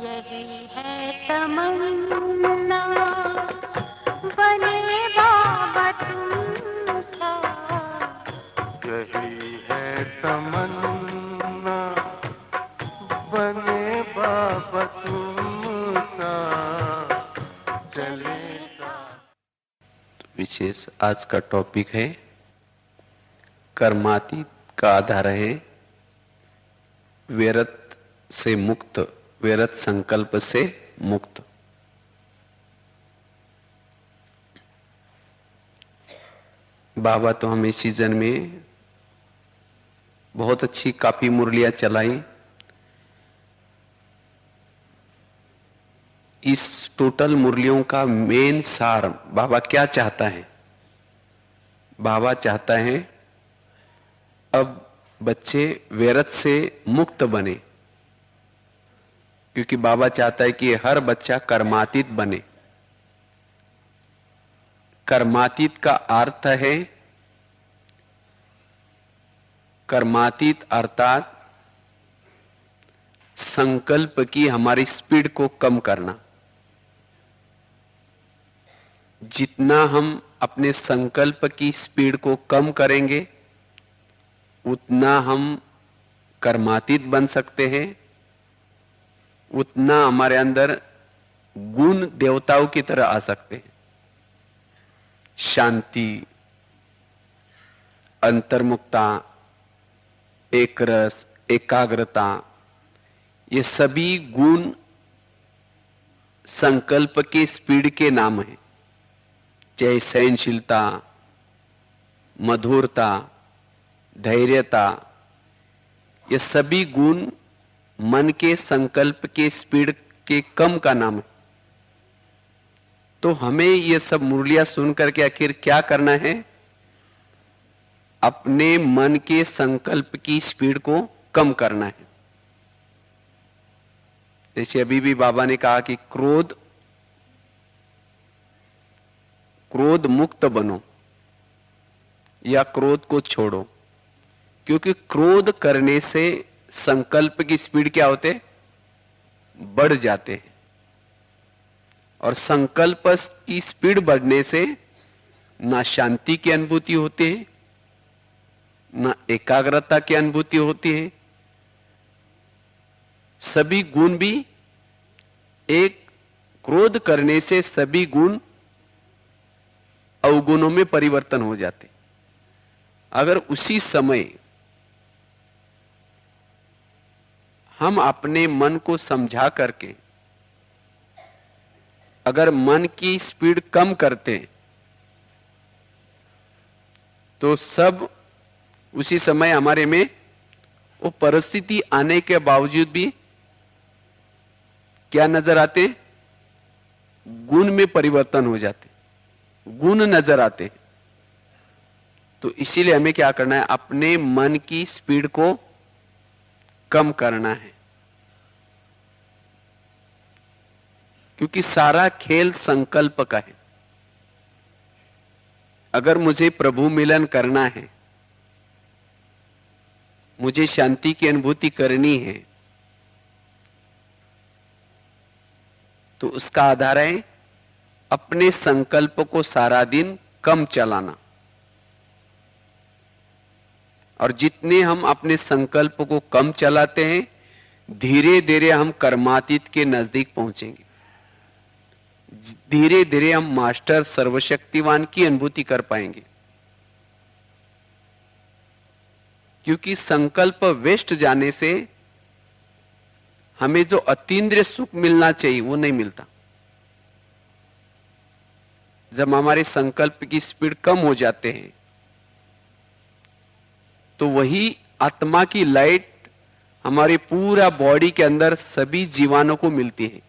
यही है तमन्ना बने बाबा तुम सा। यही है तमन्ना बने बाबा तुम सा चले सा। विशेष आज का टॉपिक है कर्मातीत का आधार है व्यर्थ से मुक्त, व्यर्थ संकल्प से मुक्त। बाबा तो हमें सीजन में बहुत अच्छी काफी मुरलियां चलाई। इस टोटल मुरलियों का मेन सार बाबा क्या चाहता है? बाबा चाहता है अब बच्चे व्यर्थ से मुक्त बने, क्योंकि बाबा चाहता है कि हर बच्चा कर्मातीत बने। कर्मातीत का अर्थ है, कर्मातीत अर्थात संकल्प की हमारी स्पीड को कम करना। जितना हम अपने संकल्प की स्पीड को कम करेंगे उतना हम कर्मातीत बन सकते हैं, उतना हमारे अंदर गुण देवताओं की तरह आ सकते हैं। शांति, अंतर्मुखता, एक रस, एकाग्रता, ये सभी गुण संकल्प के स्पीड के नाम हैं। चाहे सहनशीलता, मधुरता, धैर्यता, ये सभी गुण मन के संकल्प के स्पीड के कम का नाम है। तो हमें ये सब मुरलियां सुनकर के आखिर क्या करना है? अपने मन के संकल्प की स्पीड को कम करना है। जैसे अभी भी बाबा ने कहा कि क्रोध मुक्त बनो या क्रोध को छोड़ो, क्योंकि क्रोध करने से संकल्प की स्पीड क्या होते? बढ़ जाते हैं। और संकल्प की स्पीड बढ़ने से ना शांति की अनुभूति होती है, ना एकाग्रता की अनुभूति होती है। सभी गुण भी, एक क्रोध करने से सभी गुण अवगुणों में परिवर्तन हो जाते। अगर उसी समय हम अपने मन को समझा करके अगर मन की स्पीड कम करते तो सब उसी समय हमारे में वो परिस्थिति आने के बावजूद भी क्या नजर आते? गुण में परिवर्तन हो जाते, गुण नजर आते। तो इसीलिए हमें क्या करना है? अपने मन की स्पीड को कम करना है, क्योंकि सारा खेल संकल्प का है। अगर मुझे प्रभु मिलन करना है, मुझे शांति की अनुभूति करनी है, तो उसका आधार है अपने संकल्प को सारा दिन कम चलाना। और जितने हम अपने संकल्प को कम चलाते हैं, धीरे धीरे हम कर्मातीत के नजदीक पहुंचेंगे। धीरे धीरे हम मास्टर सर्वशक्तिवान की अनुभूति कर पाएंगे, क्योंकि संकल्प वेस्ट जाने से हमें जो अतीन्द्रिय सुख मिलना चाहिए वो नहीं मिलता। जब हमारे संकल्प की स्पीड कम हो जाते हैं तो वही आत्मा की लाइट हमारे पूरा बॉडी के अंदर सभी जीवाणु को मिलती है।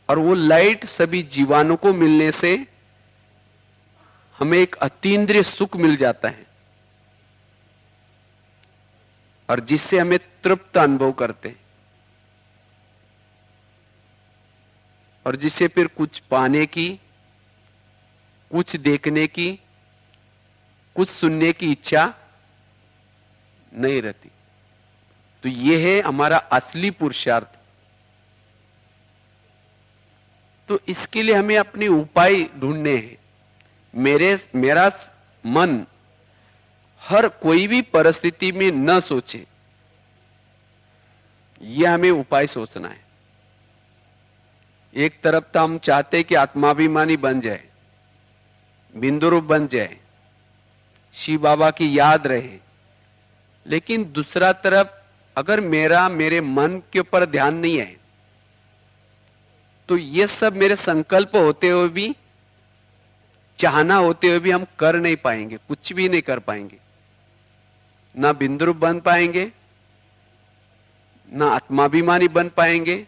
और वो लाइट सभी जीवाणु को मिलने से हमें एक अतीन्द्रिय सुख मिल जाता है, और जिससे हमें तृप्त अनुभव करते हैं, और जिससे फिर कुछ पाने की, कुछ देखने की, कुछ सुनने की इच्छा नहीं रहती। तो ये है हमारा असली पुरुषार्थ। तो इसके लिए हमें अपने उपाय ढूंढने हैं। मेरा मन हर कोई भी परिस्थिति में न सोचे, यह हमें उपाय सोचना है। एक तरफ तो हम चाहते हैं कि आत्माभिमानी बन जाए, बिंदुरूप बन जाए, शिव बाबा की याद रहे, लेकिन दूसरा तरफ अगर मेरे मन के ऊपर ध्यान नहीं है तो ये सब मेरे संकल्प होते हुए भी, चाहना होते हुए भी हम कर नहीं पाएंगे, कुछ भी नहीं कर पाएंगे। ना बिंदुरूप बन पाएंगे, ना आत्माभिमानी बन पाएंगे,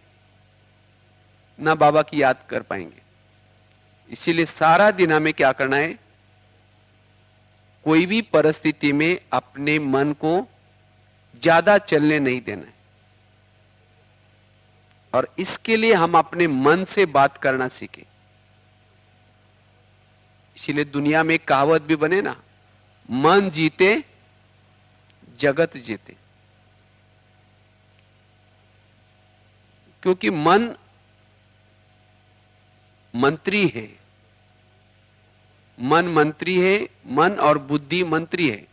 ना बाबा की याद कर पाएंगे। इसीलिए सारा दिन हमें क्या करना है, कोई भी परिस्थिति में अपने मन को ज्यादा चलने नहीं देना है। और इसके लिए हम अपने मन से बात करना सीखें। इसीलिए दुनिया में एक कहावत भी बने ना, मन जीते जगत जीते। क्योंकि मन मंत्री है, मन मंत्री है, मन और बुद्धि मंत्री है।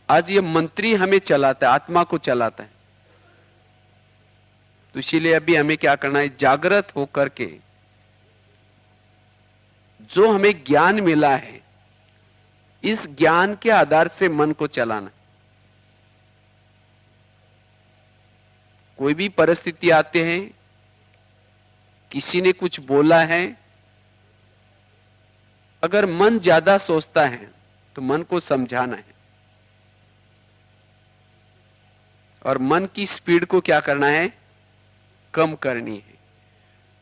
आज ये मंत्री हमें चलाता है, आत्मा को चलाता है। तो इसीलिए अभी हमें क्या करना है, जागृत होकर के जो हमें ज्ञान मिला है, इस ज्ञान के आधार से मन को चलाना। कोई भी परिस्थिति आते हैं, किसी ने कुछ बोला है, अगर मन ज्यादा सोचता है तो मन को समझाना है और मन की स्पीड को क्या करना है, कम करनी है।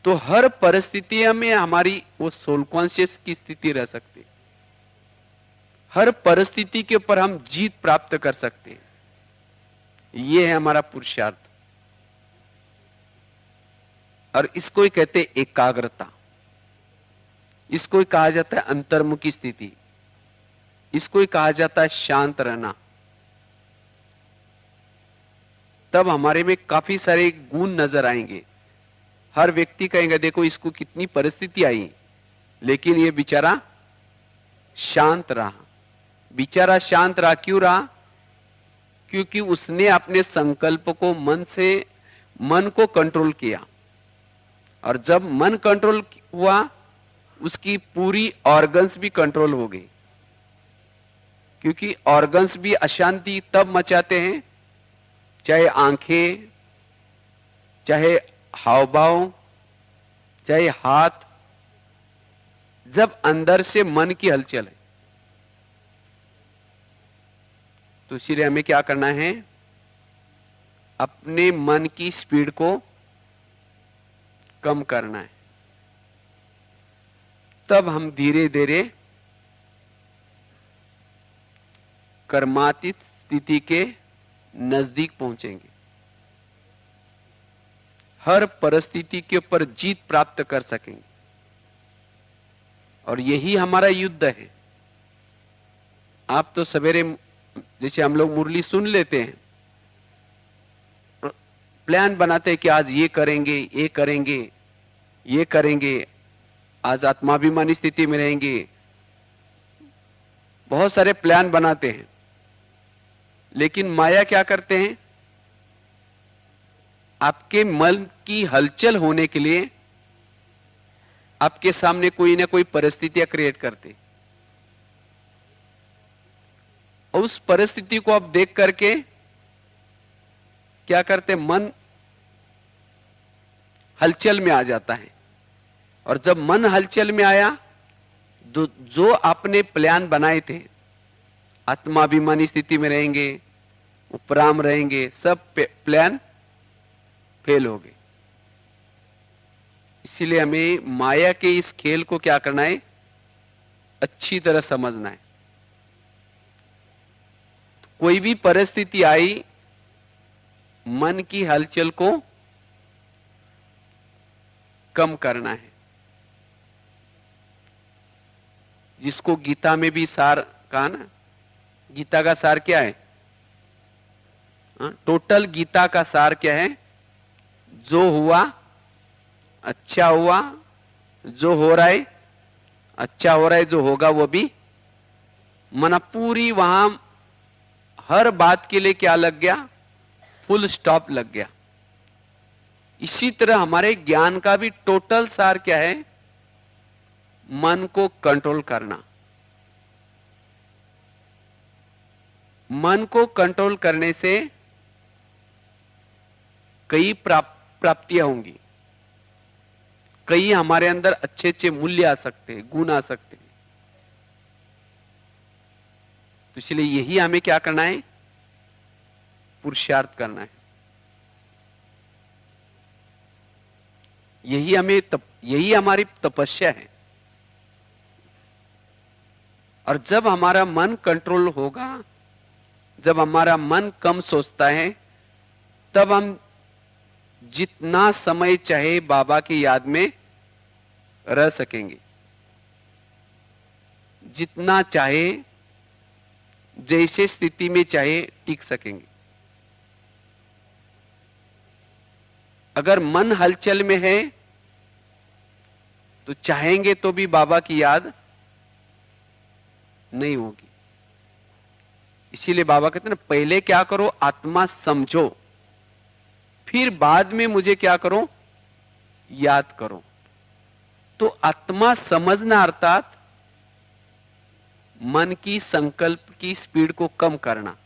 तो हर परिस्थिति में हमारी वो सोल कॉन्शियस की स्थिति रह सकती है। हर परिस्थिति के ऊपर हम जीत प्राप्त कर सकते हैं। यह है हमारा पुरुषार्थ। और इसको ही कहते हैं एकाग्रता, इसको ही कहा जाता है अंतर्मुखी स्थिति, इसको ही कहा जाता है शांत रहना। तब हमारे में काफी सारे गुण नजर आएंगे। हर व्यक्ति कहेंगे देखो इसको कितनी परिस्थिति आई, लेकिन ये बेचारा शांत रहा। बेचारा शांत रहा, क्यों रहा? क्योंकि उसने अपने संकल्प को मन को कंट्रोल किया। और जब मन कंट्रोल हुआ, उसकी पूरी ऑर्गन्स भी कंट्रोल हो गई। क्योंकि ऑर्गन्स भी अशांति तब मचाते हैं, चाहे आंखें, चाहे हाव भाव, चाहे हाथ, जब अंदर से मन की हलचल है। तो इसीलिए हमें क्या करना है, अपने मन की स्पीड को कम करना है। तब हम धीरे धीरे कर्मातीत स्थिति के नजदीक पहुंचेंगे। हर परिस्थिति के ऊपर जीत प्राप्त कर सकेंगे। और यही हमारा युद्ध है। आप तो सवेरे जैसे हम लोग मुरली सुन लेते हैं, प्लान बनाते हैं कि आज ये करेंगे, ये करेंगे, ये करेंगे, आज आत्माभिमानी स्थिति में रहेंगे, बहुत सारे प्लान बनाते हैं। लेकिन माया क्या करते हैं, आपके मन की हलचल होने के लिए आपके सामने कोई ना कोई परिस्थितियां क्रिएट करते, और उस परिस्थिति को आप देख करके क्या करते, मन हलचल में आ जाता है। और जब मन हलचल में आया, जो आपने प्लान बनाए थे, आत्माभिमानी स्थिति में रहेंगे, उपराम रहेंगे, सब प्लान फेल हो गए। इसीलिए हमें माया के इस खेल को क्या करना है, अच्छी तरह समझना है। तो कोई भी परिस्थिति आई, मन की हलचल को कम करना है। जिसको गीता में भी सार कहा ना, गीता का सार क्या है, टोटल गीता का सार क्या है? जो हुआ अच्छा हुआ, जो हो रहा है अच्छा हो रहा है, जो होगा वो भी। मना पूरी वहां हर बात के लिए क्या लग गया? फुल स्टॉप लग गया। इसी तरह हमारे ज्ञान का भी टोटल सार क्या है? मन को कंट्रोल करना। मन को कंट्रोल करने से कई प्राप्तियां होंगी, कई हमारे अंदर अच्छे अच्छे मूल्य आ सकते हैं, गुण आ सकते हैं। तो इसलिए यही हमें क्या करना है? पुरुषार्थ करना है। यही हमारी तपस्या है। और जब हमारा मन कंट्रोल होगा, जब हमारा मन कम सोचता है, तब हम जितना समय चाहे बाबा की याद में रह सकेंगे, जितना चाहे जैसे स्थिति में चाहे टिक सकेंगे। अगर मन हलचल में है तो चाहेंगे तो भी बाबा की याद नहीं होगी। इसीलिए बाबा कहते हैं ना, पहले क्या करो? आत्मा समझो, फिर बाद में मुझे क्या करो? याद करो। तो आत्मा समझना अर्थात मन की संकल्प की स्पीड को कम करना।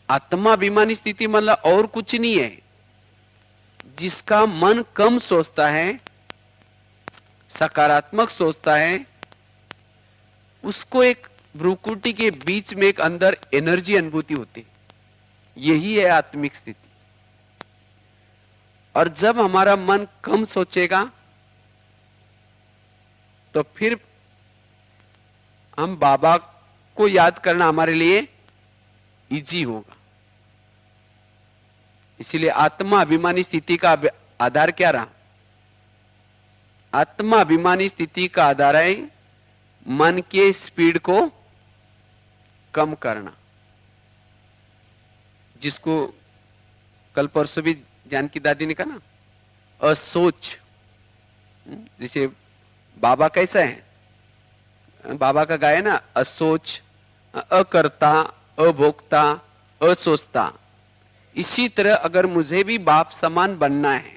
आत्मा अभिमानी स्थिति मतलब और कुछ नहीं है। जिसका मन कम सोचता है, सकारात्मक सोचता है, उसको एक भ्रुकुटी के बीच में एक अंदर एनर्जी अनुभूति होती है। यही है आत्मिक स्थिति। और जब हमारा मन कम सोचेगा तो फिर हम बाबा को याद करना हमारे लिए इजी होगा। इसीलिए आत्मा अभिमानी स्थिति का आधार क्या रहा? आत्मा अभिमानी स्थिति का आधार है मन के स्पीड को कम करना, जिसको कल परसों भी जानकी दादी ने कहा ना, असोच। जैसे बाबा कैसा है? बाबा का गाय ना, असोच, अकर्ता, अभोक्ता, असोचता। इसी तरह अगर मुझे भी बाप समान बनना है,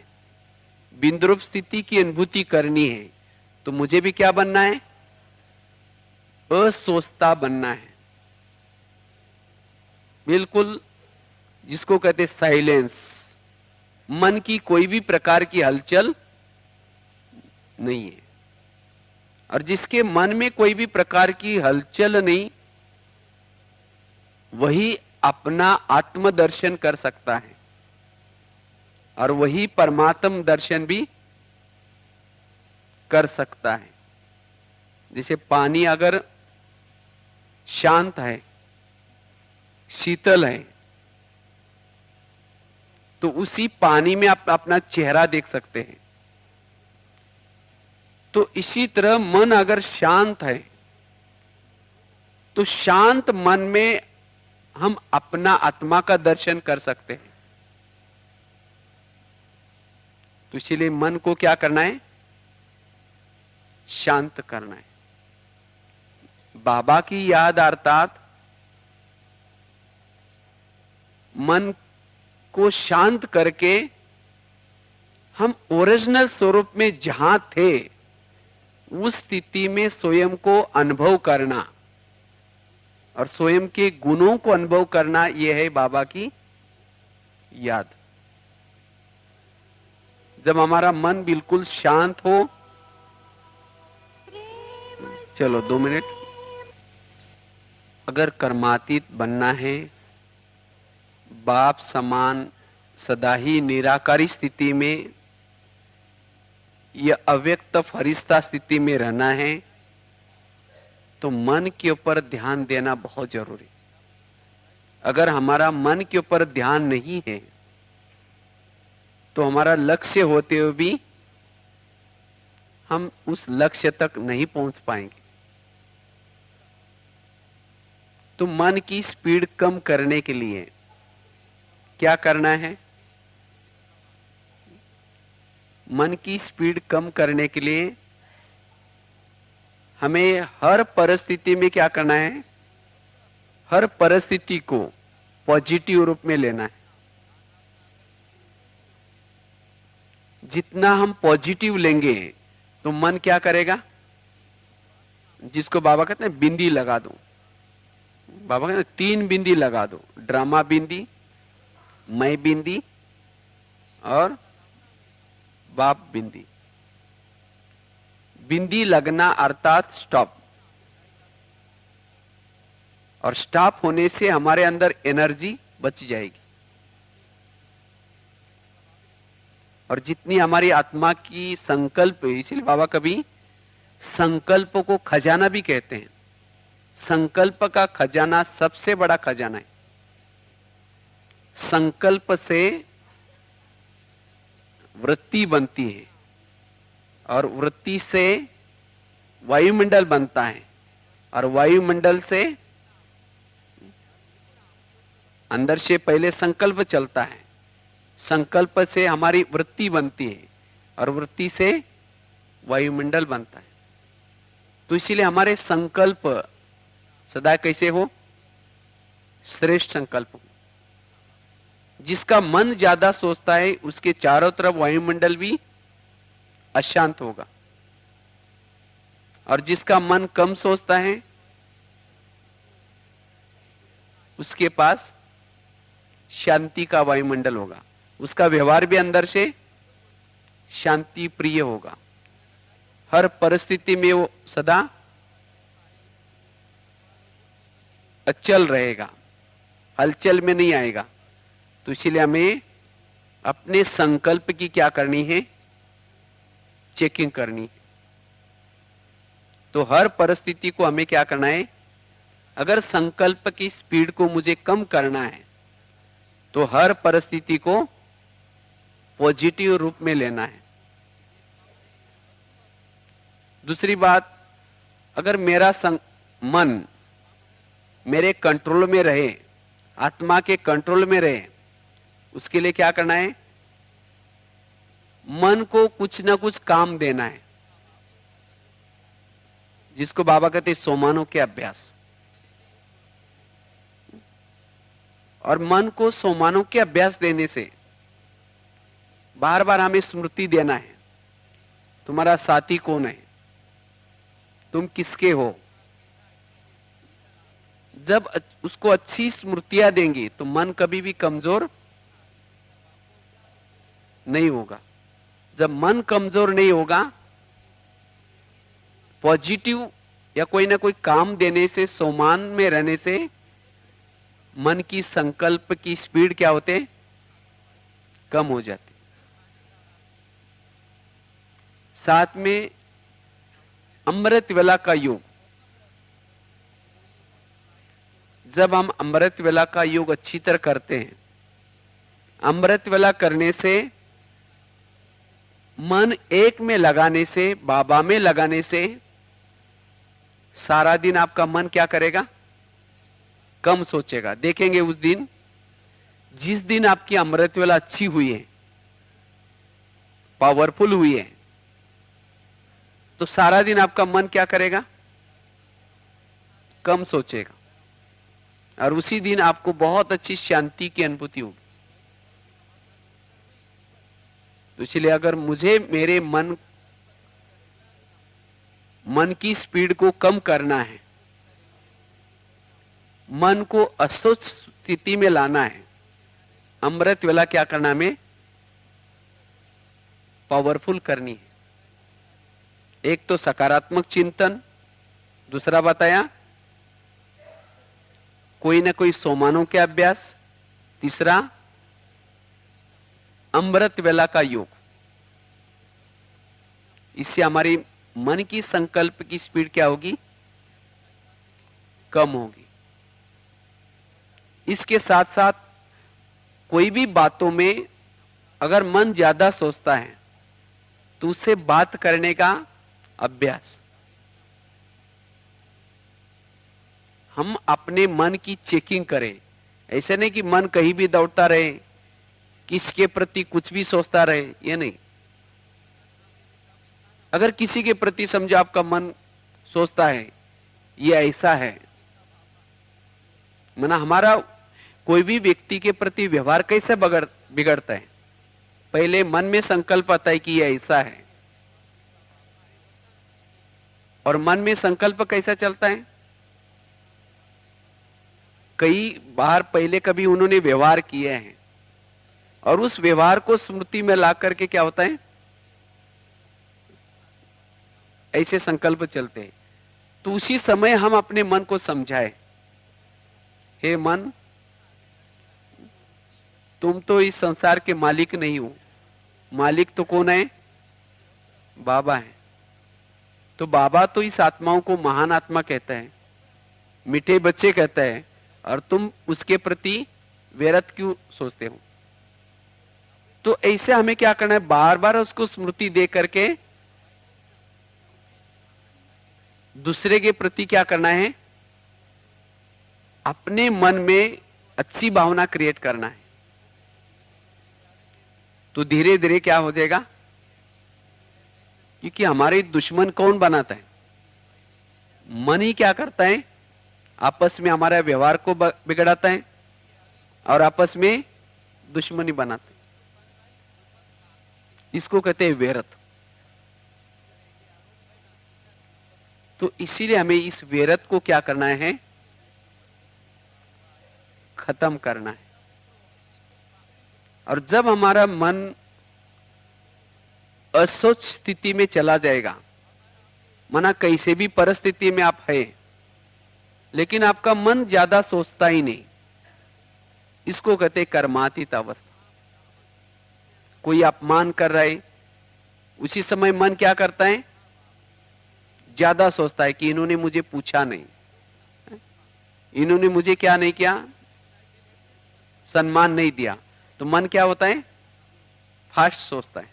बिंद्रूप स्थिति की अनुभूति करनी है, तो मुझे भी क्या बनना है? असोचता बनना है। बिल्कुल जिसको कहते साइलेंस, मन की कोई भी प्रकार की हलचल नहीं है। और जिसके मन में कोई भी प्रकार की हलचल नहीं, वही अपना आत्मदर्शन कर सकता है और वही परमात्म दर्शन भी कर सकता है। जैसे पानी अगर शांत है, शीतल है, तो उसी पानी में आप अपना चेहरा देख सकते हैं। तो इसी तरह मन अगर शांत है, तो शांत मन में हम अपना आत्मा का दर्शन कर सकते हैं। तो इसीलिए मन को क्या करना है? शांत करना है। बाबा की याद अर्थात मन को शांत करके हम ओरिजिनल स्वरूप में जहां थे, उस स्थिति में स्वयं को अनुभव करना और स्वयं के गुणों को अनुभव करना, यह है बाबा की याद। जब हमारा मन बिल्कुल शांत हो, चलो 2 मिनट, अगर कर्मातीत बनना है, बाप समान सदा ही निराकारी स्थिति में या अव्यक्त फरिश्ता स्थिति में रहना है, तो मन के ऊपर ध्यान देना बहुत जरूरी। अगर हमारा मन के ऊपर ध्यान नहीं है, तो हमारा लक्ष्य होते हुए भी हम उस लक्ष्य तक नहीं पहुंच पाएंगे। तो मन की स्पीड कम करने के लिए क्या करना है? मन की स्पीड कम करने के लिए हमें हर परिस्थिति में क्या करना है? हर परिस्थिति को पॉजिटिव रूप में लेना है। जितना हम पॉजिटिव लेंगे तो मन क्या करेगा? जिसको बाबा कहते हैं बिंदी लगा दो। बाबा कहते हैं 3 बिंदी लगा दो, ड्रामा बिंदी, मैं बिंदी और बाप बिंदी। बिंदी लगना अर्थात स्टॉप, और स्टॉप होने से हमारे अंदर एनर्जी बच जाएगी। और जितनी हमारी आत्मा की संकल्प, इसीलिए बाबा कभी संकल्प को खजाना भी कहते हैं। संकल्प का खजाना सबसे बड़ा खजाना है। संकल्प से वृत्ति बनती है और वृत्ति से वायुमंडल बनता है और वायुमंडल से अंदर से पहले संकल्प चलता है, संकल्प से हमारी वृत्ति बनती है और वृत्ति से वायुमंडल बनता है। तो इसीलिए हमारे संकल्प सदा कैसे हो? श्रेष्ठ संकल्प हो। जिसका मन ज्यादा सोचता है उसके चारों तरफ वायुमंडल भी अशांत होगा, और जिसका मन कम सोचता है उसके पास शांति का वायुमंडल होगा। उसका व्यवहार भी अंदर से शांति प्रिय होगा। हर परिस्थिति में वो सदा अचल रहेगा, हलचल में नहीं आएगा। तो इसीलिए हमें अपने संकल्प की क्या करनी है? चेकिंग करनी है। तो हर परिस्थिति को हमें क्या करना है? अगर संकल्प की स्पीड को मुझे कम करना है तो हर परिस्थिति को पॉजिटिव रूप में लेना है। दूसरी बात, अगर मेरा मन मेरे कंट्रोल में रहे, आत्मा के कंट्रोल में रहे, उसके लिए क्या करना है? मन को कुछ ना कुछ काम देना है, जिसको बाबा कहते हैं सोमानों के अभ्यास। और मन को सोमानों के अभ्यास देने से बार बार हमें स्मृति देना है, तुम्हारा साथी कौन है, तुम किसके हो। जब उसको अच्छी स्मृतियां देंगे तो मन कभी भी कमजोर नहीं होगा। जब मन कमजोर नहीं होगा, पॉजिटिव या कोई ना कोई काम देने से, सोमान में रहने से मन की संकल्प की स्पीड क्या होते? कम हो जाती। साथ में अमृत वेला का योग, जब हम अमृत वेला का योग अच्छी तरह करते हैं, अमृत वेला करने से, मन एक में लगाने से, बाबा में लगाने से सारा दिन आपका मन क्या करेगा? कम सोचेगा। देखेंगे उस दिन, जिस दिन आपकी अमृत वेला अच्छी हुई है, पावरफुल हुई है, तो सारा दिन आपका मन क्या करेगा? कम सोचेगा, और उसी दिन आपको बहुत अच्छी शांति की अनुभूति होगी। तो इसलिए अगर मुझे मेरे मन की स्पीड को कम करना है, मन को अस्वस्थ स्थिति में लाना है, अमृत वेला क्या करना हमें? पावरफुल करनी है। एक तो सकारात्मक चिंतन, दूसरा बताया कोई ना कोई सोमानों के अभ्यास, तीसरा अमृत वेला का योग। इससे हमारी मन की संकल्प की स्पीड क्या होगी? कम होगी। इसके साथ साथ कोई भी बातों में अगर मन ज्यादा सोचता है तो उससे बात करने का अभ्यास। हम अपने मन की चेकिंग करें। ऐसे नहीं कि मन कहीं भी दौड़ता रहे, किसके प्रति कुछ भी सोचता रहे, ये नहीं। अगर किसी के प्रति समझो आपका मन सोचता है ये ऐसा है, माना हमारा कोई भी व्यक्ति के प्रति व्यवहार कैसे बिगड़ता है, पहले मन में संकल्प आता है कि ये ऐसा है। और मन में संकल्प कैसा चलता है, कई बार पहले कभी उन्होंने व्यवहार किए हैं और उस व्यवहार को स्मृति में ला करके क्या होता है, ऐसे संकल्प चलते हैं। तो उसी समय हम अपने मन को समझाए, हे मन, तुम तो इस संसार के मालिक नहीं हो, मालिक तो कौन है, बाबा है। तो बाबा तो इस आत्माओं को महान आत्मा कहता है, मीठे बच्चे कहता है, और तुम उसके प्रति वैरत क्यों सोचते हो। तो ऐसे हमें क्या करना है, बार बार उसको स्मृति दे करके दूसरे के प्रति क्या करना है, अपने मन में अच्छी भावना क्रिएट करना है। तो धीरे धीरे क्या हो जाएगा, क्योंकि हमारे दुश्मन कौन बनाता है, मन ही क्या करता है, आपस में हमारा व्यवहार को बिगड़ाता है और आपस में दुश्मनी बनाता है। इसको कहते हैं वैरत। तो इसीलिए हमें इस वैरत को क्या करना है, खत्म करना है। और जब हमारा मन असोच स्थिति में चला जाएगा, माना कैसे भी परिस्थिति में आप है लेकिन आपका मन ज्यादा सोचता ही नहीं, इसको कहते कर्मातीत अवस्था। कोई अपमान कर रहा है, उसी समय मन क्या करता है, ज्यादा सोचता है कि इन्होंने मुझे पूछा नहीं, इन्होंने मुझे क्या नहीं किया, सम्मान नहीं दिया। तो मन क्या होता है, फास्ट सोचता है।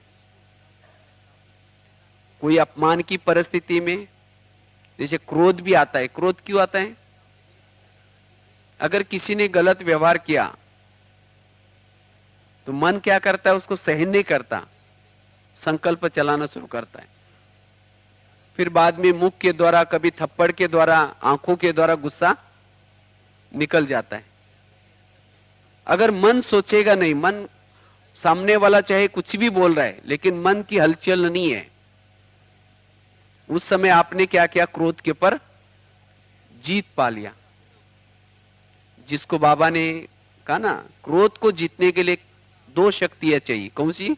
कोई अपमान की परिस्थिति में जैसे क्रोध भी आता है। क्रोध क्यों आता है, अगर किसी ने गलत व्यवहार किया तो मन क्या करता है, उसको सहन नहीं करता, संकल्प चलाना शुरू करता है। फिर बाद में मुख के द्वारा, कभी थप्पड़ के द्वारा, आंखों के द्वारा गुस्सा निकल जाता है। अगर मन सोचेगा नहीं, मन सामने वाला चाहे कुछ भी बोल रहा है लेकिन मन की हलचल नहीं है, उस समय आपने क्या किया, क्रोध के ऊपर जीत पा लिया। जिसको बाबा ने कहा ना, क्रोध को जीतने के लिए दो शक्तियां चाहिए। कौन सी,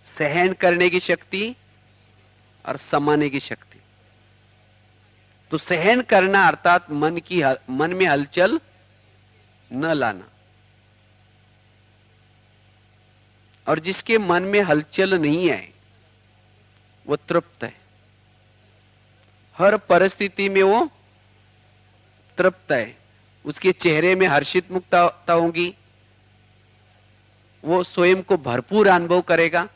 सहन करने की शक्ति और समाने की शक्ति। तो सहन करना अर्थात मन में हलचल न लाना। और जिसके मन में हलचल नहीं है वो तृप्त है, हर परिस्थिति में वो तृप्त है, उसके चेहरे में हर्षित मुक्तता होगी, वो स्वयं को भरपूर अनुभव करेगा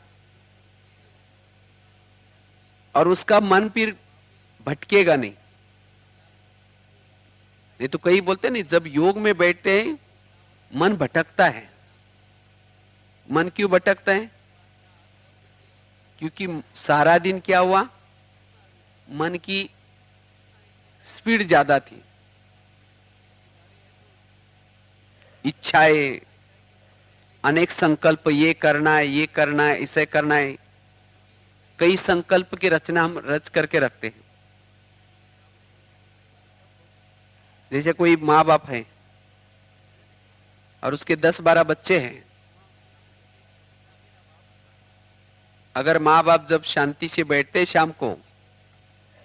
और उसका मन फिर भटकेगा नहीं। नहीं तो कई बोलते नहीं, जब योग में बैठते हैं मन भटकता है। मन क्यों भटकता है, क्योंकि सारा दिन क्या हुआ, मन की स्पीड ज्यादा थी, इच्छाएं, अनेक संकल्प, ये करना है, ये करना है, इसे करना है। कई संकल्प की रचना हम रच करके रखते हैं। जैसे कोई माँ बाप है और उसके 10-12 बच्चे हैं। अगर माँ बाप जब शांति से बैठते शाम को,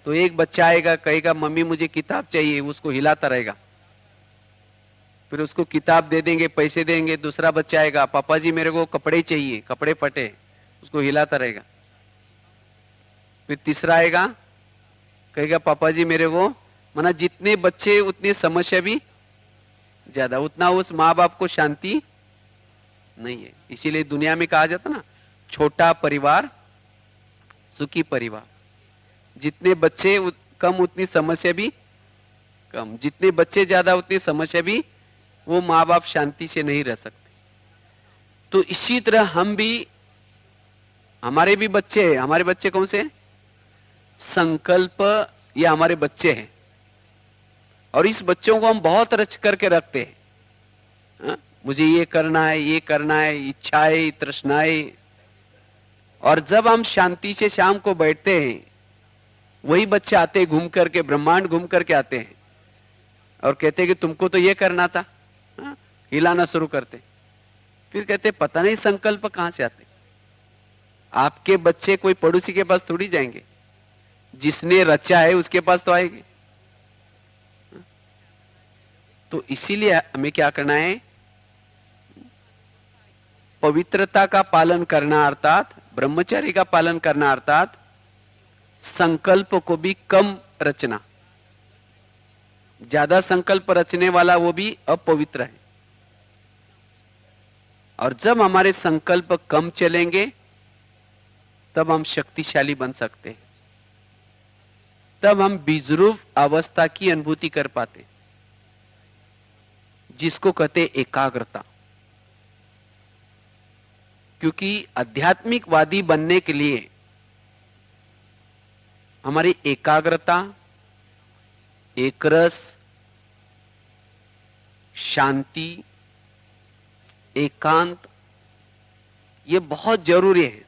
तो एक बच्चा आएगा, कहेगा मम्मी मुझे किताब चाहिए, उसको हिलाता रहेगा। फिर उसको किताब दे देंगे, पैसे देंगे। दूसरा बच्चा आएगा, पापा जी मेरे को कपड़े चाहिए, कपड़े फटे, उसको हिलाता रहेगा। फिर तीसरा आएगा, कहेगा पापा जी मेरे को, माना जितने बच्चे उतनी समस्या भी ज्यादा, उतना उस माँ बाप को शांति नहीं है। इसीलिए दुनिया में कहा जाता ना, छोटा परिवार सुखी परिवार। जितने बच्चे कम उतनी समस्या भी कम, जितने बच्चे ज्यादा उतनी समस्या भी, वो माँ बाप शांति से नहीं रह सकते। तो इसी तरह हम भी, हमारे भी बच्चे हैं। हमारे बच्चे कौन से हैं? संकल्प, ये हमारे बच्चे हैं, और इस बच्चों को हम बहुत रच करके रखते हैं। हाँ? मुझे ये करना है, ये करना है, इच्छाएं, तृष्णाएं। और जब हम शांति से शाम को बैठते हैं, वही बच्चे आते हैं घूम करके, ब्रह्मांड घूम करके आते हैं और कहते हैं कि तुमको तो ये करना था। हाँ? हिलाना शुरू करते, फिर कहते पता नहीं संकल्प कहां से आते। आपके बच्चे कोई पड़ोसी के पास थोड़ी जाएंगे, जिसने रचा है उसके पास तो आएंगे। तो इसीलिए हमें क्या करना है? पवित्रता का पालन करना, अर्थात ब्रह्मचर्य का पालन करना, अर्थात संकल्प को भी कम रचना। ज्यादा संकल्प रचने वाला वो भी अपवित्र है। और जब हमारे संकल्प कम चलेंगे तब हम शक्तिशाली बन सकते हैं, तब हम बीजरूप अवस्था की अनुभूति कर पाते, जिसको कहते एकाग्रता। क्योंकि आध्यात्मिकवादी बनने के लिए हमारी एकाग्रता, एकरस, शांति, एकांत, ये बहुत जरूरी है।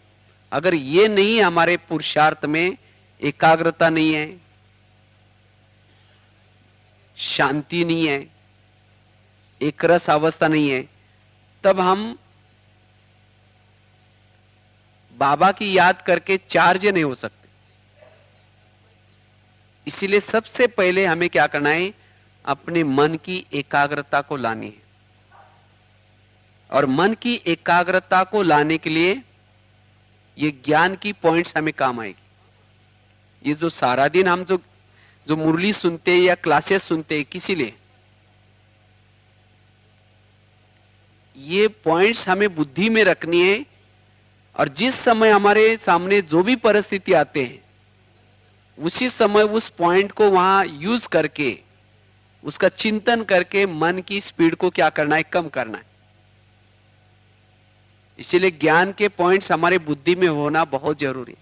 अगर ये नहीं है हमारे पुरुषार्थ में, एकाग्रता नहीं है, शांति नहीं है, एकरस अवस्था नहीं है, तब हम बाबा की याद करके चार्ज नहीं हो सकते। इसीलिए सबसे पहले हमें क्या करना है? अपने मन की एकाग्रता को लानी है। और मन की एकाग्रता को लाने के लिए ये ज्ञान की पॉइंट्स हमें काम आएगी। ये जो सारा दिन हम जो मुरली सुनते हैं या क्लासेस सुनते हैं, किसी लिए ये पॉइंट्स हमें बुद्धि में रखनी है। और जिस समय हमारे सामने जो भी परिस्थिति आते हैं, उसी समय उस पॉइंट को वहां यूज करके, उसका चिंतन करके मन की स्पीड को क्या करना है? कम करना है। इसीलिए ज्ञान के पॉइंट्स हमारे बुद्धि में होना बहुत जरूरी है,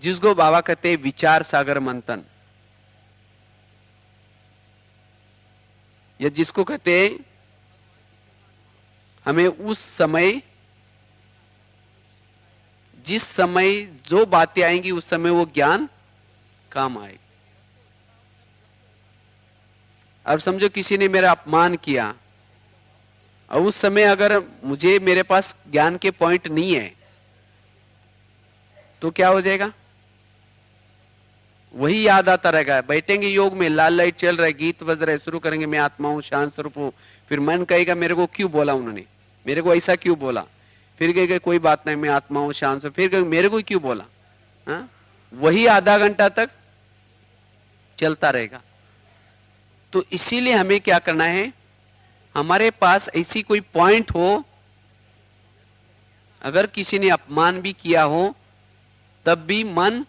जिसको बाबा कहते हैं विचार सागर मंथन, या जिसको कहते हैं हमें उस समय, जिस समय जो बातें आएंगी उस समय वो ज्ञान काम आएगा। अब समझो किसी ने मेरा अपमान किया, और उस समय अगर मुझे, मेरे पास ज्ञान के पॉइंट नहीं है, तो क्या हो जाएगा? वही याद आता रहेगा। बैठेंगे योग में, लाल लाइट चल रहा है, गीत बज रहा है, शुरू करेंगे मैं आत्मा हूं, शांत स्वरूप हूं। फिर मन कहेगा मेरे को क्यों बोला उन्होंने, मेरे को ऐसा क्यों बोला। फिर कहेगा कोई बात नहीं, मैं आत्मा हूं, शांत स्वरूप। फिर कहेगा मेरे को क्यों बोला। हाँ? वही आधा घंटा तक चलता रहेगा। तो इसीलिए हमें क्या करना है? हमारे पास ऐसी कोई पॉइंट हो, अगर किसी ने अपमान भी किया हो, तब भी मन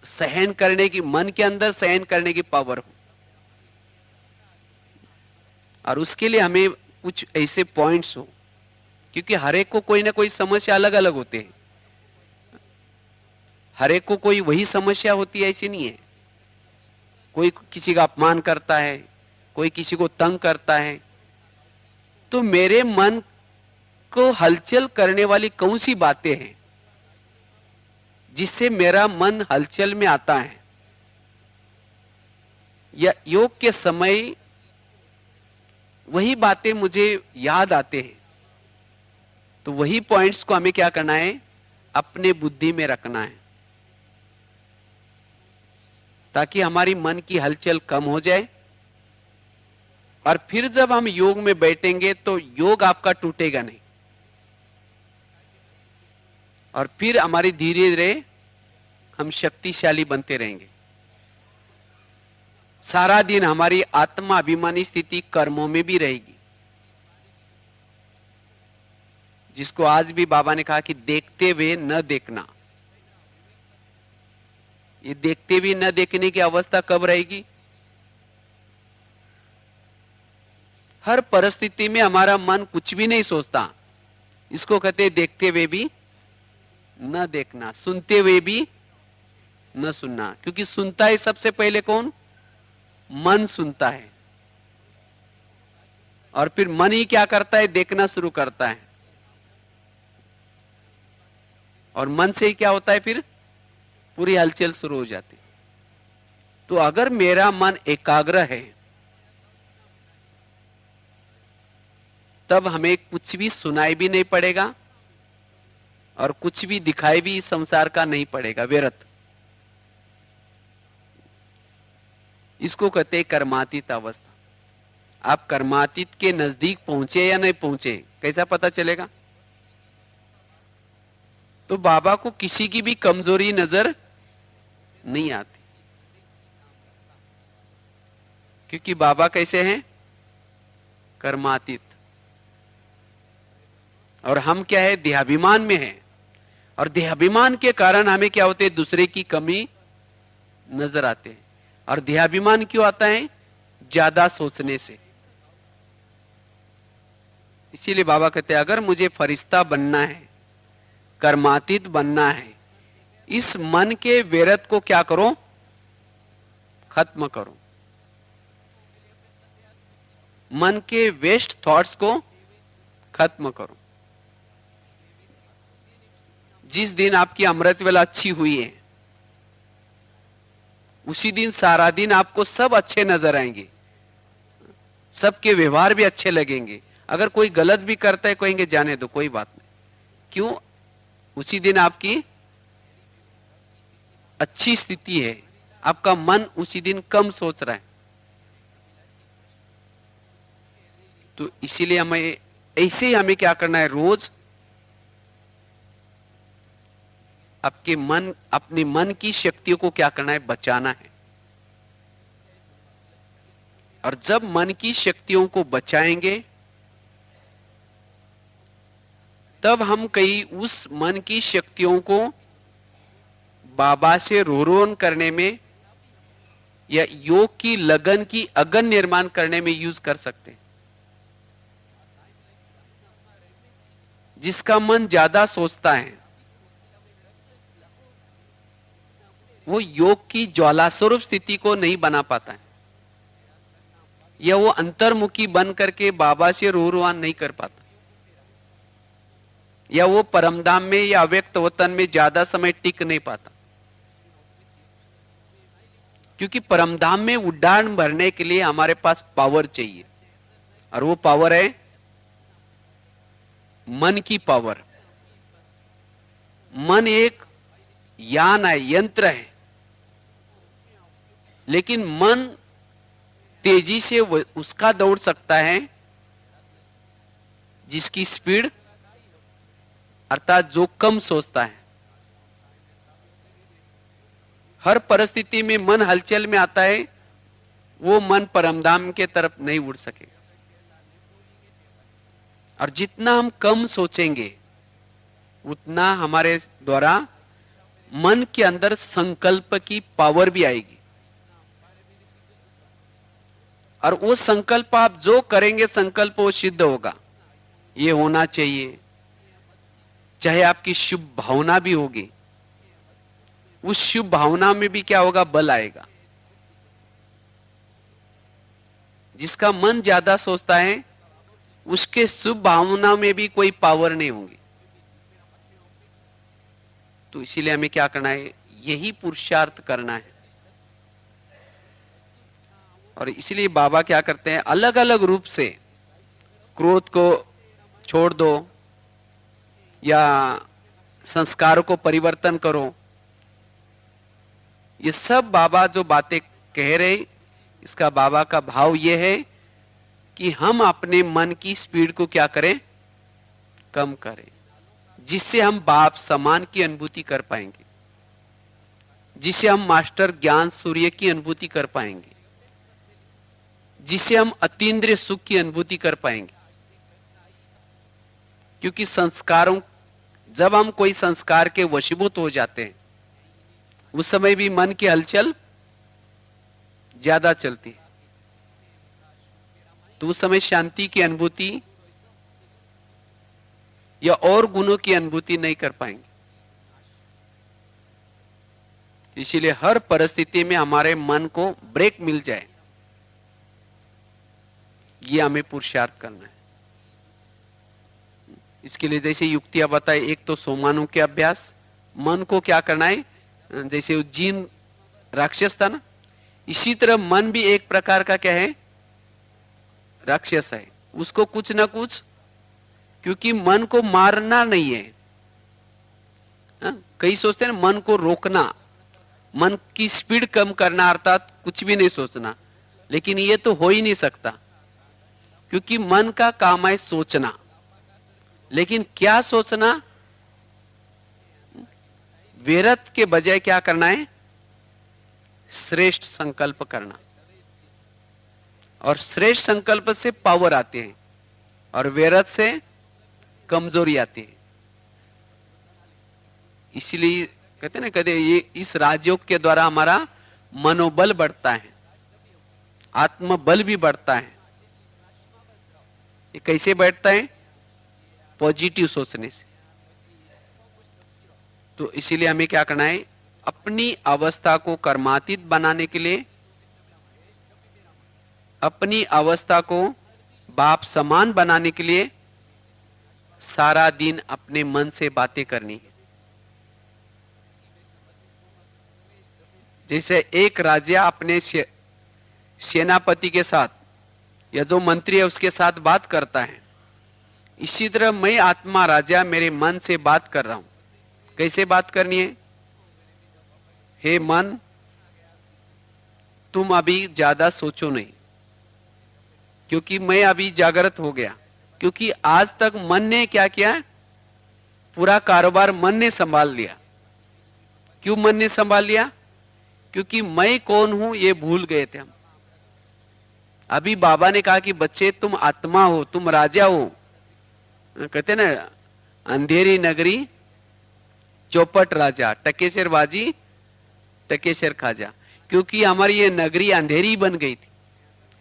सहन करने की, मन के अंदर सहन करने की पावर हो। और उसके लिए हमें कुछ ऐसे पॉइंट्स हो, क्योंकि हर एक को कोई ना कोई समस्या अलग अलग होते हैं। हर एक को कोई वही समस्या होती है ऐसी नहीं है। कोई किसी का अपमान करता है, कोई किसी को तंग करता है। तो मेरे मन को हलचल करने वाली कौन सी बातें हैं जिससे मेरा मन हलचल में आता है, या योग के समय वही बातें मुझे याद आते हैं, तो वही पॉइंट्स को हमें क्या करना है? अपने बुद्धि में रखना है, ताकि हमारी मन की हलचल कम हो जाए। और फिर जब हम योग में बैठेंगे तो योग आपका टूटेगा नहीं, और फिर हमारी धीरे धीरे हम शक्तिशाली बनते रहेंगे। सारा दिन हमारी आत्मा अभिमानी स्थिति कर्मों में भी रहेगी, जिसको आज भी बाबा ने कहा कि देखते हुए न देखना। ये देखते हुए न देखने की अवस्था कब रहेगी? हर परिस्थिति में हमारा मन कुछ भी नहीं सोचता। इसको कहते हैं देखते हुए भी न देखना, सुनते हुए भी न सुनना। क्योंकि सुनता है सबसे पहले कौन? मन सुनता है, और फिर मन ही क्या करता है? देखना शुरू करता है। और मन से ही क्या होता है? फिर पूरी हलचल शुरू हो जाती। तो अगर मेरा मन एकाग्र है तब हमें कुछ भी सुनाई भी नहीं पड़ेगा और कुछ भी दिखाई भी इस संसार का नहीं पड़ेगा, व्यर्थ। इसको कहते हैं कर्मातीत अवस्था। आप कर्मातीत के नजदीक पहुंचे या नहीं पहुंचे, कैसा पता चलेगा? तो बाबा को किसी की भी कमजोरी नजर नहीं आती, क्योंकि बाबा कैसे हैं? कर्मातीत। और हम क्या है? देहाभिमान में है। और देहाभिमान के कारण हमें क्या होते हैं? दूसरे की कमी नजर आते हैं। और देहाभिमान क्यों आता है? ज्यादा सोचने से। इसीलिए बाबा कहते हैं अगर मुझे फरिश्ता बनना है, कर्मातीत बनना है, इस मन के व्यर्थ को क्या करो? खत्म करो। मन के वेस्ट थॉट्स को खत्म करो। जिस दिन आपकी अमृत वेला अच्छी हुई है, उसी दिन सारा दिन आपको सब अच्छे नजर आएंगे, सबके व्यवहार भी अच्छे लगेंगे। अगर कोई गलत भी करता है, कहेंगे जाने दो, कोई बात नहीं। क्यों? उसी दिन आपकी अच्छी स्थिति है, आपका मन उसी दिन कम सोच रहा है। तो इसीलिए हमें ऐसे ही हमें क्या करना है? रोज अपने मन की शक्तियों को क्या करना है? बचाना है। और जब मन की शक्तियों को बचाएंगे तब हम कहीं उस मन की शक्तियों को बाबा से रोरोन करने में या योग की लगन की अगन निर्माण करने में यूज कर सकते हैं। जिसका मन ज्यादा सोचता है वो योग की ज्वाला स्वरूप स्थिति को नहीं बना पाता है, या वो अंतर्मुखी बन करके बाबा से रोहरुआन नहीं कर पाता, या वो परमधाम में या अव्यक्त वतन में ज्यादा समय टिक नहीं पाता। क्योंकि परमधाम में उड़ान भरने के लिए हमारे पास पावर चाहिए, और वो पावर है मन की पावर। मन एक यान है, यंत्र है, लेकिन मन तेजी से उसका दौड़ सकता है जिसकी स्पीड, अर्थात जो कम सोचता है। हर परिस्थिति में मन हलचल में आता है, वो मन परमधाम के तरफ नहीं उड़ सकेगा। और जितना हम कम सोचेंगे उतना हमारे द्वारा मन के अंदर संकल्प की पावर भी आएगी। और वो संकल्प आप जो करेंगे, संकल्प वो सिद्ध होगा। ये होना चाहिए, चाहे आपकी शुभ भावना भी होगी, उस शुभ भावना में भी क्या होगा? बल आएगा। जिसका मन ज्यादा सोचता है उसके शुभ भावना में भी कोई पावर नहीं होगी। तो इसीलिए हमें क्या करना है? यही पुरुषार्थ करना है। और इसलिए बाबा क्या करते हैं? अलग अलग रूप से क्रोध को छोड़ दो, या संस्कारों को परिवर्तन करो। ये सब बाबा जो बातें कह रहे, इसका बाबा का भाव यह है कि हम अपने मन की स्पीड को क्या करें? कम करें, जिससे हम बाप समान की अनुभूति कर पाएंगे, जिससे हम मास्टर ज्ञान सूर्य की अनुभूति कर पाएंगे, जिससे हम अतीन्द्रिय सुख की अनुभूति कर पाएंगे। क्योंकि संस्कारों, जब हम कोई संस्कार के वशीभूत हो जाते हैं, उस समय भी मन की हलचल ज्यादा चलती है। तो उस समय शांति की अनुभूति या और गुणों की अनुभूति नहीं कर पाएंगे। इसीलिए हर परिस्थिति में हमारे मन को ब्रेक मिल जाए, ये हमें पुरुषार्थ करना है। इसके लिए जैसे युक्तियां बताए, एक तो सोमानों के अभ्यास, मन को क्या करना है, जैसे उज्जीन राक्षस था ना, इसी तरह मन भी एक प्रकार का क्या है, राक्षस है। उसको कुछ ना कुछ, क्योंकि मन को मारना नहीं है। कई सोचते हैं ना मन को रोकना, मन की स्पीड कम करना, अर्थात कुछ भी नहीं सोचना, लेकिन ये तो हो ही नहीं सकता, क्योंकि मन का काम है सोचना। लेकिन क्या सोचना, व्यर्थ के बजाय क्या करना है, श्रेष्ठ संकल्प करना। और श्रेष्ठ संकल्प से पावर आते हैं और व्यर्थ से कमजोरी आती है। इसलिए कहते ना, कहते ये इस राजयोग के द्वारा हमारा मनोबल बढ़ता है, आत्मबल भी बढ़ता है। ये कैसे बढ़ता है, पॉजिटिव सोचने से। तो इसीलिए हमें क्या करना है, अपनी अवस्था को कर्मातीत बनाने के लिए, अपनी अवस्था को बाप समान बनाने के लिए सारा दिन अपने मन से बातें करनी है। जैसे एक राजा अपने सेनापति के साथ या जो मंत्री है उसके साथ बात करता है, इसी तरह मैं आत्मा राजा मेरे मन से बात कर रहा हूं। कैसे बात करनी है, हे मन, तुम अभी ज्यादा सोचो नहीं, क्योंकि मैं अभी जागृत हो गया। क्योंकि आज तक मन ने क्या किया, पूरा कारोबार मन ने संभाल लिया। क्यों मन ने संभाल लिया, क्योंकि मैं कौन हूं ये भूल गए थे हम। अभी बाबा ने कहा कि बच्चे तुम आत्मा हो, तुम राजा हो। कहते ना, अंधेरी नगरी चौपट राजा, टकेसर बाजी टकेसर खाजा। क्योंकि हमारी ये नगरी अंधेरी बन गई थी,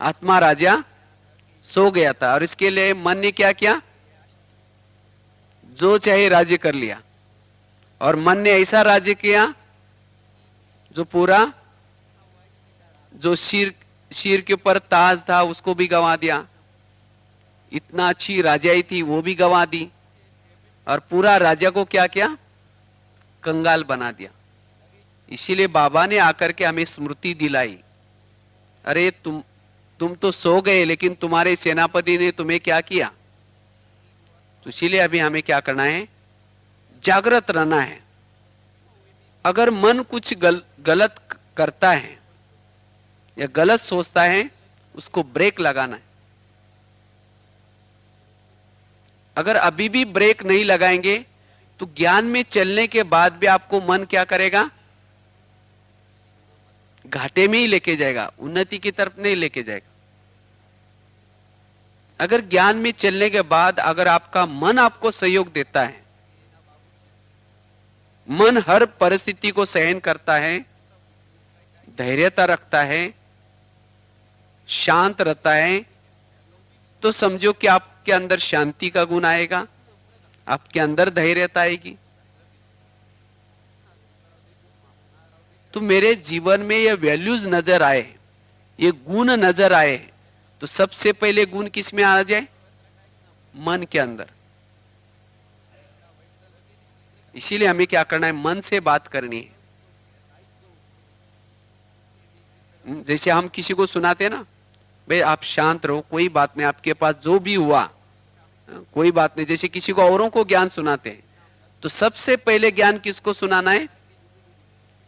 आत्मा राजा सो गया था, और इसके लिए मन ने क्या किया, जो चाहे राज्य कर लिया। और मन ने ऐसा राज्य किया जो पूरा, जो शीर के ऊपर ताज था उसको भी गंवा दिया, इतना अच्छी राजाई थी वो भी गंवा दी, और पूरा राजा को क्या किया, कंगाल बना दिया। इसीलिए बाबा ने आकर के हमें स्मृति दिलाई, अरे तुम तो सो गए, लेकिन तुम्हारे सेनापति ने तुम्हें क्या किया। तो इसीलिए अभी हमें क्या करना है, जागृत रहना है। अगर मन कुछ गलत करता है या गलत सोचता है, उसको ब्रेक लगाना है। अगर अभी भी ब्रेक नहीं लगाएंगे तो ज्ञान में चलने के बाद भी आपको मन क्या करेगा, घाटे में ही लेके जाएगा, उन्नति की तरफ नहीं लेके जाएगा। अगर ज्ञान में चलने के बाद अगर आपका मन आपको सहयोग देता है, मन हर परिस्थिति को सहन करता है, धैर्यता रखता है, शांत रहता है, तो समझो कि आपके अंदर शांति का गुण आएगा, आपके अंदर धैर्यता आएगी। तो मेरे जीवन में ये वैल्यूज नजर आए, ये गुण नजर आए, तो सबसे पहले गुण किस में आ जाए, मन के अंदर। इसीलिए हमें क्या करना है, मन से बात करनी है। जैसे हम किसी को सुनाते हैं ना, भाई आप शांत रहो, कोई बात नहीं, आपके पास जो भी हुआ कोई बात नहीं। जैसे किसी को औरों को ज्ञान सुनाते हैं, तो सबसे पहले ज्ञान किसको सुनाना है,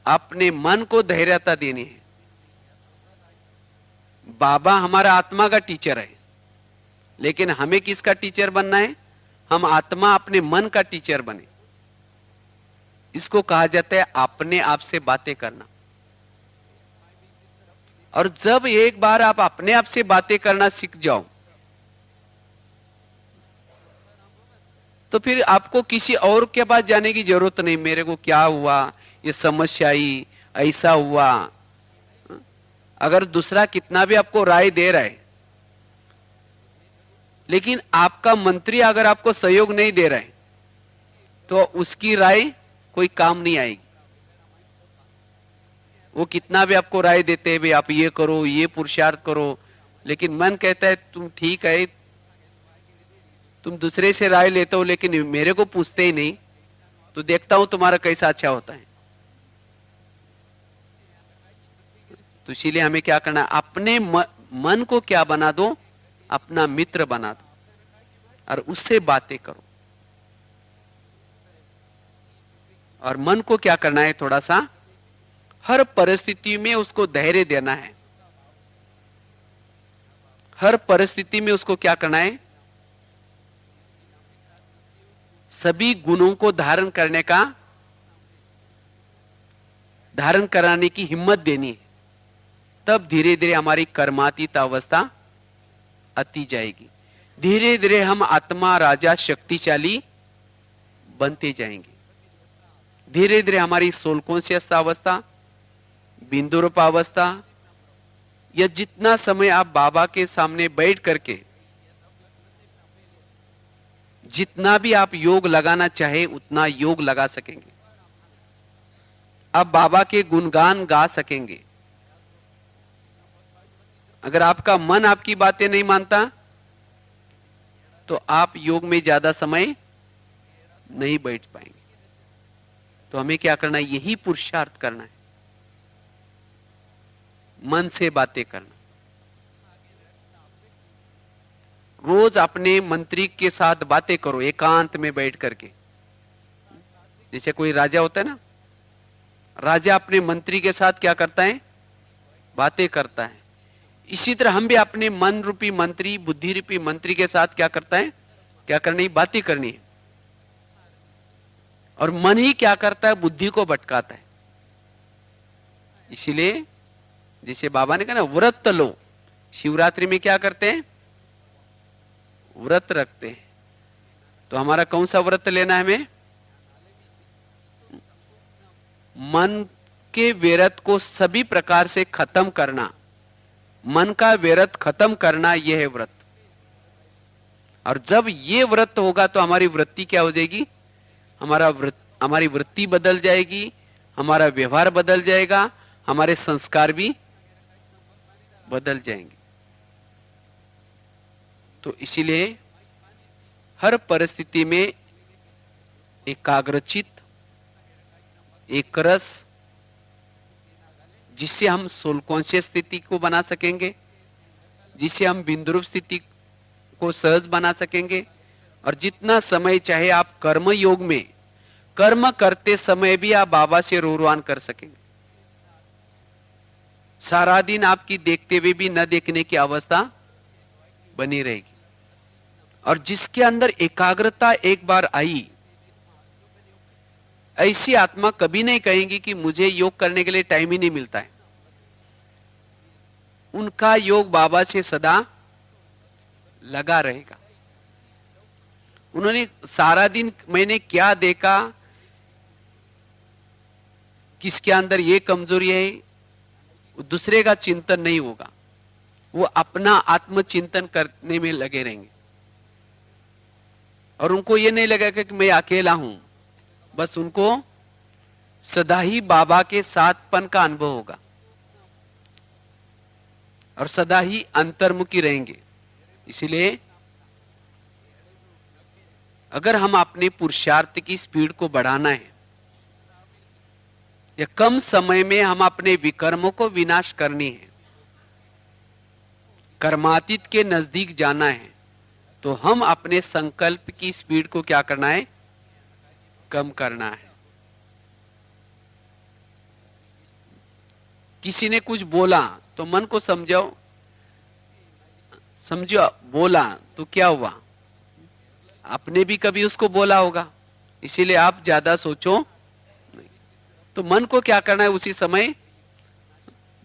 अपने मन को धैर्यता देनी है। बाबा हमारा आत्मा का टीचर है, लेकिन हमें किसका टीचर बनना है, हम आत्मा अपने मन का टीचर बने। इसको कहा जाता है अपने आप से बातें करना। और जब एक बार आप अपने आप से बातें करना सीख जाओ, तो फिर आपको किसी और के पास जाने की जरूरत नहीं, मेरे को क्या हुआ, ये समस्या आई, ऐसा हुआ। अगर दूसरा कितना भी आपको राय दे रहा है, लेकिन आपका मंत्री अगर आपको सहयोग नहीं दे रहा है तो उसकी राय कोई काम नहीं आएगी। वो कितना भी आपको राय देते हैं, भाई आप ये करो, ये पुरुषार्थ करो, लेकिन मन कहता है तुम ठीक है, तुम दूसरे से राय लेते हो लेकिन मेरे को पूछते ही नहीं, तो देखता हूं तुम्हारा कैसा अच्छा होता है। तो इसीलिए हमें क्या करना है, अपने मन को क्या बना दो, अपना मित्र बना दो और उससे बातें करो। और मन को क्या करना है, थोड़ा सा हर परिस्थिति में उसको धैर्य देना है। हर परिस्थिति में उसको क्या करना है, सभी गुणों को धारण कराने की हिम्मत देनी है। तब धीरे धीरे हमारी कर्मातीत अवस्था आती जाएगी। धीरे धीरे हम आत्मा राजा शक्तिशाली बनते जाएंगे। धीरे धीरे हमारी सोल कॉन्शियस अवस्था, बिंदु रूप अवस्था, या जितना समय आप बाबा के सामने बैठ करके जितना भी आप योग लगाना चाहे उतना योग लगा सकेंगे। आप बाबा के गुणगान गा सकेंगे। अगर आपका मन आपकी बातें नहीं मानता तो आप योग में ज्यादा समय नहीं बैठ पाएंगे। तो हमें क्या करना है, यही पुरुषार्थ करना है, मन से बातें करना। रोज अपने मंत्री के साथ बातें करो, एकांत में बैठ करके। जैसे कोई राजा होता है ना, राजा अपने मंत्री के साथ क्या करता है, बातें करता है। इसी तरह हम भी अपने मन रूपी मंत्री, बुद्धि रूपी मंत्री के साथ क्या करता है, क्या करनी, बातें करनी है। और मन ही क्या करता है, बुद्धि को भटकाता है। इसीलिए जैसे बाबा ने कहा ना, व्रत लो। शिवरात्रि में क्या करते हैं, व्रत रखते हैं। तो हमारा कौन सा व्रत लेना है हमें, मन के विरत को सभी प्रकार से खत्म करना। मन का विरत खत्म करना, यह है व्रत। और जब ये व्रत होगा तो हमारी वृत्ति क्या हो जाएगी, हमारी वृत्ति बदल जाएगी, हमारा व्यवहार बदल जाएगा, हमारे संस्कार भी बदल जाएंगे। तो इसीलिए हर परिस्थिति में एकाग्रचित, एक रस, जिससे हम सोल कॉन्शियस स्थिति को बना सकेंगे, जिससे हम बिंदु स्थिति को सहज बना सकेंगे। और जितना समय चाहे आप कर्म योग में कर्म करते समय भी आप बाबा से रोरवान कर सकेंगे। सारा दिन आपकी देखते हुए भी न देखने की अवस्था बनी रहेगी। और जिसके अंदर एकाग्रता एक बार आई, ऐसी आत्मा कभी नहीं कहेंगी कि मुझे योग करने के लिए टाइम ही नहीं मिलता है। उनका योग बाबा से सदा लगा रहेगा। उन्होंने सारा दिन मैंने क्या देखा, किसके अंदर ये कमजोरी है, दूसरे का चिंतन नहीं होगा। वो अपना आत्मचिंतन करने में लगे रहेंगे। और उनको ये नहीं लगेगा कि मैं अकेला हूं, बस उनको सदा ही बाबा के साथपन का अनुभव होगा और सदा ही अंतर्मुखी रहेंगे। इसीलिए अगर हम अपने पुरुषार्थ की स्पीड को बढ़ाना है, या कम समय में हम अपने विकर्मों को विनाश करनी है, कर्मातीत के नजदीक जाना है, तो हम अपने संकल्प की स्पीड को क्या करना है, कम करना है। किसी ने कुछ बोला तो मन को समझो, बोला तो क्या हुआ, आपने भी कभी उसको बोला होगा, इसीलिए आप ज्यादा सोचो नहीं। तो मन को क्या करना है, उसी समय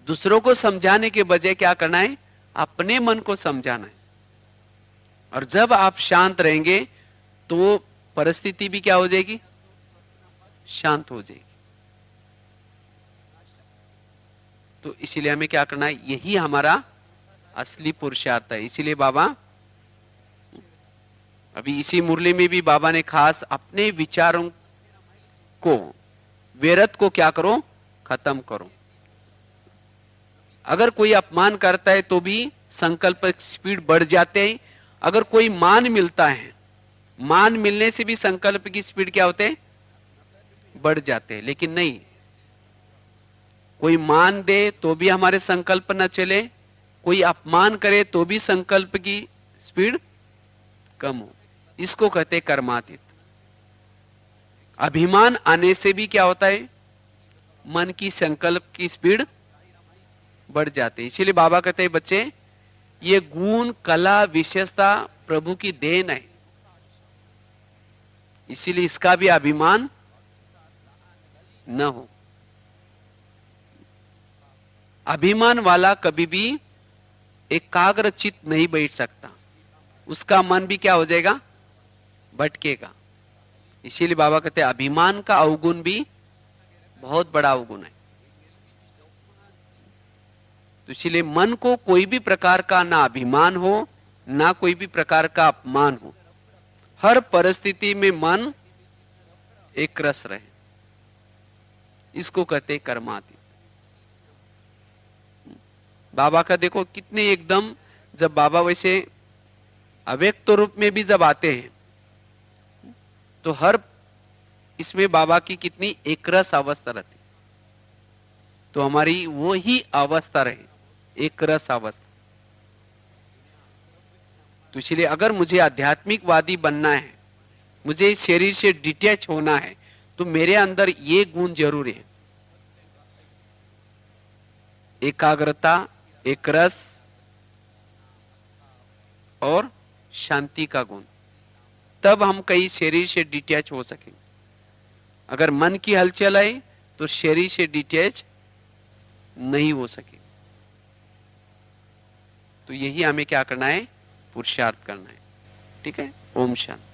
दूसरों को समझाने के बजाय क्या करना है, अपने मन को समझाना है। और जब आप शांत रहेंगे तो परिस्थिति भी क्या हो जाएगी, शांत हो जाएगी। तो इसीलिए हमें क्या करना है, यही हमारा असली पुरुषार्थ है। इसीलिए बाबा अभी इसी मुरली में भी बाबा ने खास अपने विचारों को, व्यर्थ को क्या करो, खत्म करो। अगर कोई अपमान करता है तो भी संकल्प स्पीड बढ़ जाते हैं। अगर कोई मान मिलता है, मान मिलने से भी संकल्प की स्पीड क्या होते हैं, बढ़ जाते हैं। लेकिन नहीं, कोई मान दे तो भी हमारे संकल्प न चले, कोई अपमान करे तो भी संकल्प की स्पीड कम हो। इसको कहते कर्मातीत। अभिमान आने से भी क्या होता है, मन की संकल्प की स्पीड बढ़ जाती है। इसीलिए बाबा कहते हैं बच्चे, ये गुण कला विशेषता प्रभु की देन है, इसीलिए इसका भी अभिमान न हो। अभिमान वाला कभी भी एकाग्र चित्त नहीं बैठ सकता, उसका मन भी क्या हो जाएगा, भटकेगा। इसीलिए बाबा कहते हैं अभिमान का अवगुण भी बहुत बड़ा अवगुण है। तो इसलिए मन को कोई भी प्रकार का ना अभिमान हो, ना कोई भी प्रकार का अपमान हो, हर परिस्थिति में मन एक रस रहे, इसको कहते कर्मातीत। बाबा का देखो कितने एकदम, जब बाबा वैसे अव्यक्त रूप में भी जब आते हैं तो हर इसमें बाबा की कितनी एकरस अवस्था रहती, तो हमारी वो ही अवस्था रहे, एकरस अवस्था। तो इसलिए अगर मुझे आध्यात्मिकवादी बनना है, मुझे इस शरीर से डिटैच होना है, तो मेरे अंदर ये गुण जरूरी है, एकाग्रता, एकरस और शांति का गुण। तब हम कहीं शरीर से डिटैच हो सकेंगे। अगर मन की हलचल है तो शरीर से डिटैच नहीं हो सके। तो यही हमें क्या करना है, पुरुषार्थ करना है। ठीक है। ओम शांति।